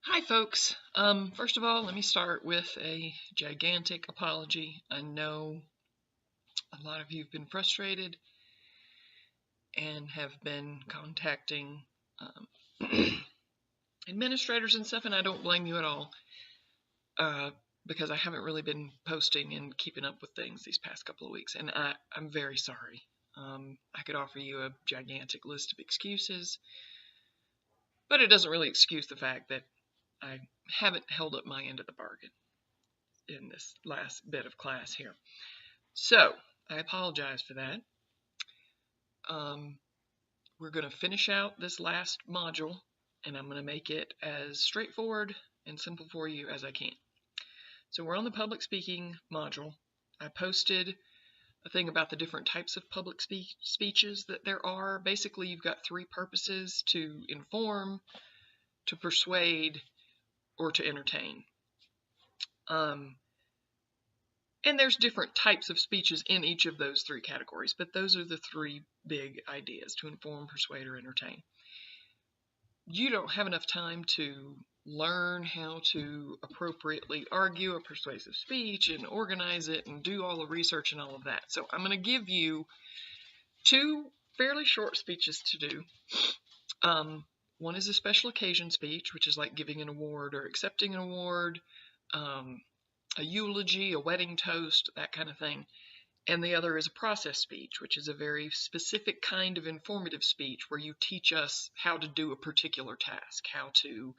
Hi, folks. First of all, let me start with a gigantic apology. I know a lot of you have been frustrated and have been contacting administrators and stuff, and I don't blame you at all because I haven't really been posting and keeping up with things these past couple of weeks, and I'm very sorry. I could offer you a gigantic list of excuses, but it doesn't really excuse the fact that I haven't held up my end of the bargain in this last bit of class here. So, I apologize for that. We're going to finish out this last module, and I'm going to make it as straightforward and simple for you as I can. So we're on the public speaking module. I posted a thing about the different types of public speeches that there are. Basically, you've got three purposes: to inform, to persuade, or to entertain. And there's different types of speeches in each of those three categories, but those are the three big ideas: to inform, persuade, or entertain. You don't have enough time to learn how to appropriately argue a persuasive speech and organize it and do all the research and all of that. So I'm going to give you two fairly short speeches to do. One is a special occasion speech, which is like giving an award or accepting an award, a eulogy, a wedding toast, that kind of thing. And the other is a process speech, which is a very specific kind of informative speech where you teach us how to do a particular task, how to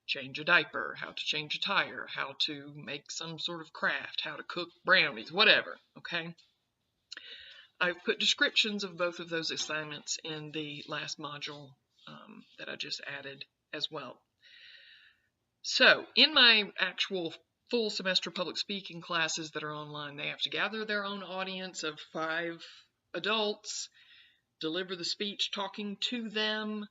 change a diaper, how to change a tire, how to make some sort of craft, how to cook brownies, whatever, okay? I've put descriptions of both of those assignments in the last module that I just added as well. So, in my actual full semester public speaking classes that are online, they have to gather their own audience of 5 adults, deliver the speech talking to them,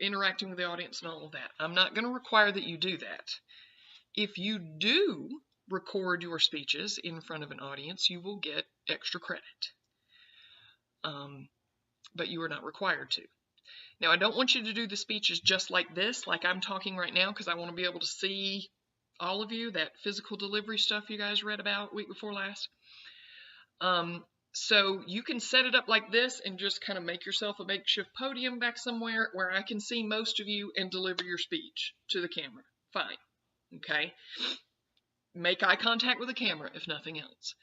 interacting with the audience and all of that. I'm not going to require that you do that. If you do record your speeches in front of an audience, you will get extra credit. But you are not required to. Now, I don't want you to do the speeches just like this, like I'm talking right now, because I want to be able to see all of you, that physical delivery stuff you guys read about week before last. So you can set it up like this and just kind of make yourself a makeshift podium back somewhere where I can see most of you and deliver your speech to the camera. Fine. Okay? Make eye contact with the camera, if nothing else.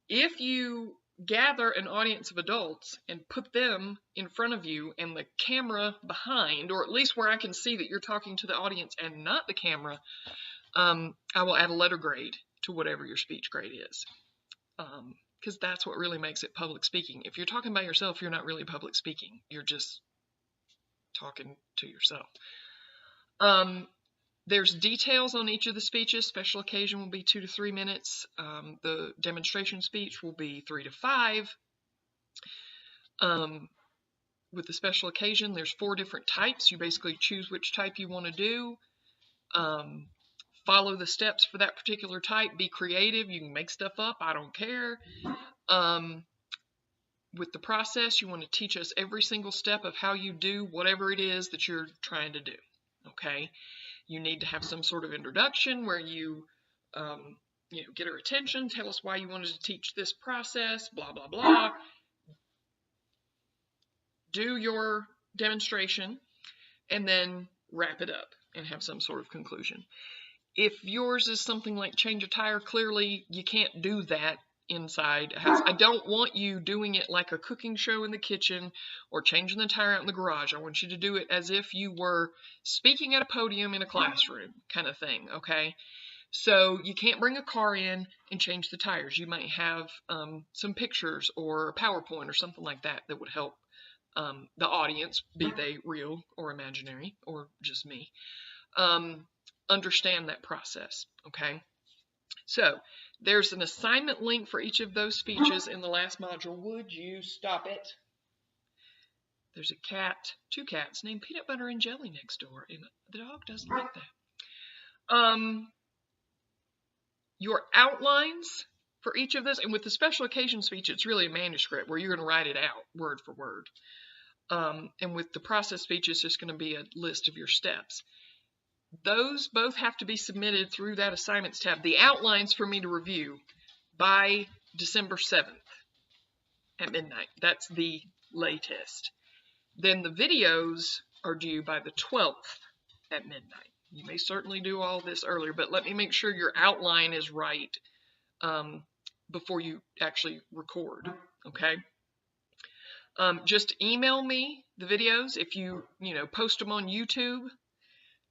If you gather an audience of adults and put them in front of you and the camera behind, or at least where I can see that you're talking to the audience and not the camera, I will add a letter grade to whatever your speech grade is. Because that's what really makes it public speaking. If you're talking by yourself, you're not really public speaking. You're just talking to yourself. There's details on each of the speeches. Special occasion will be 2 to 3 minutes. The demonstration speech will be 3 to 5. With the special occasion, there's 4 different types. You basically choose which type you want to do. Follow the steps for that particular type. Be creative. You can make stuff up. I don't care. With the process, you want to teach us every single step of how you do whatever it is that you're trying to do. Okay? You need to have some sort of introduction where you, get our attention, tell us why you wanted to teach this process, blah, blah, blah. Do your demonstration, and then wrap it up and have some sort of conclusion. If yours is something like change a tire, clearly you can't do that inside a house. I don't want you doing it like a cooking show in the kitchen or changing the tire out in the garage. I want you to do it as if you were speaking at a podium in a classroom kind of thing, okay? So you can't bring a car in and change the tires. You might have some pictures or a PowerPoint or something like that that would help the audience, be they real or imaginary or just me, understand that process, okay? So there's an assignment link for each of those speeches in the last module. Would you stop it? There's a cat, 2 cats named Peanut Butter and Jelly next door, and the dog doesn't like that. Your outlines for each of this, and with the special occasion speech, it's really a manuscript where you're going to write it out word for word. And with the process speech, it's just going to be a list of your steps. Those both have to be submitted through that assignments tab, the outlines for me to review, by December 7th at midnight. That's the latest. Then the videos are due by the 12th at midnight. You may certainly do all this earlier, but let me make sure your outline is right before you actually record, okay? Just email me the videos. If you post them on YouTube,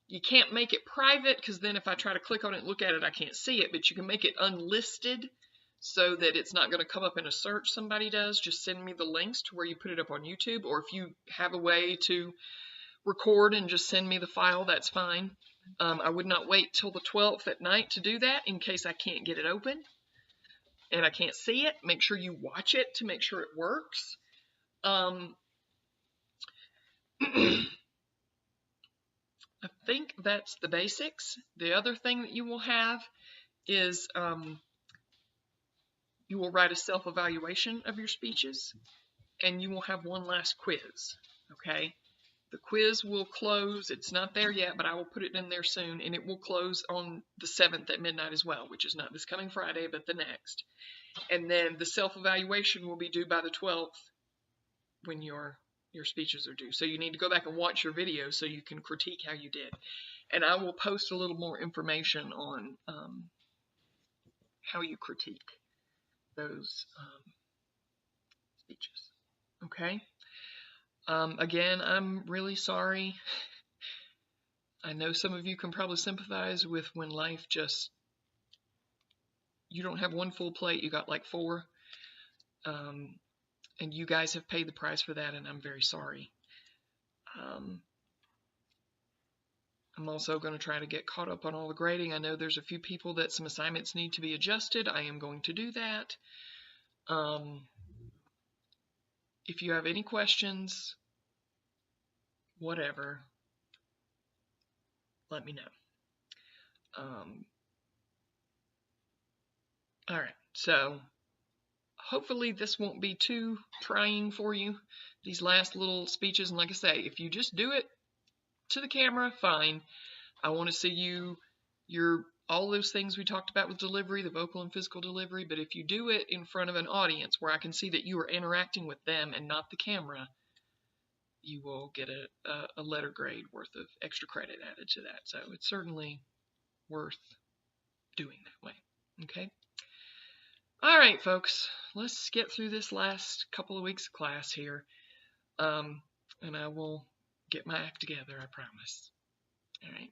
you can't make it private, because then if I try to click on it and look at it, I can't see it, but you can make it unlisted so that it's not going to come up in a search somebody does. Just send me the links to where you put it up on YouTube, or if you have a way to record and just send me the file, that's fine. I would not wait till the 12th at night to do that in case I can't get it open and I can't see it. Make sure you watch it to make sure it works. I think that's the basics. The other thing that you will have is you will write a self-evaluation of your speeches, and you will have one last quiz, okay? The quiz will close. It's not there yet, but I will put it in there soon, and it will close on the 7th at midnight as well, which is not this coming Friday, but the next. And then the self-evaluation will be due by the 12th when your speeches are due. So you need to go back and watch your video so you can critique how you did. And I will post a little more information on how you critique those speeches. Okay? Again, I'm really sorry. I know some of you can probably sympathize with when life just, you don't have one full plate, you got like 4. And you guys have paid the price for that, and I'm very sorry. I'm also going to try to get caught up on all the grading. I know there's a few people that some assignments need to be adjusted. I am going to do that. If you have any questions, whatever, let me know. All right, so hopefully this won't be too trying for you, these last little speeches. And like I say, if you just do it to the camera, fine. I want to see all those things we talked about with delivery, the vocal and physical delivery. But if you do it in front of an audience where I can see that you are interacting with them and not the camera, you will get a letter grade worth of extra credit added to that. So it's certainly worth doing that way. Okay? All right, folks, let's get through this last couple of weeks of class here, and I will get my act together, I promise. All right.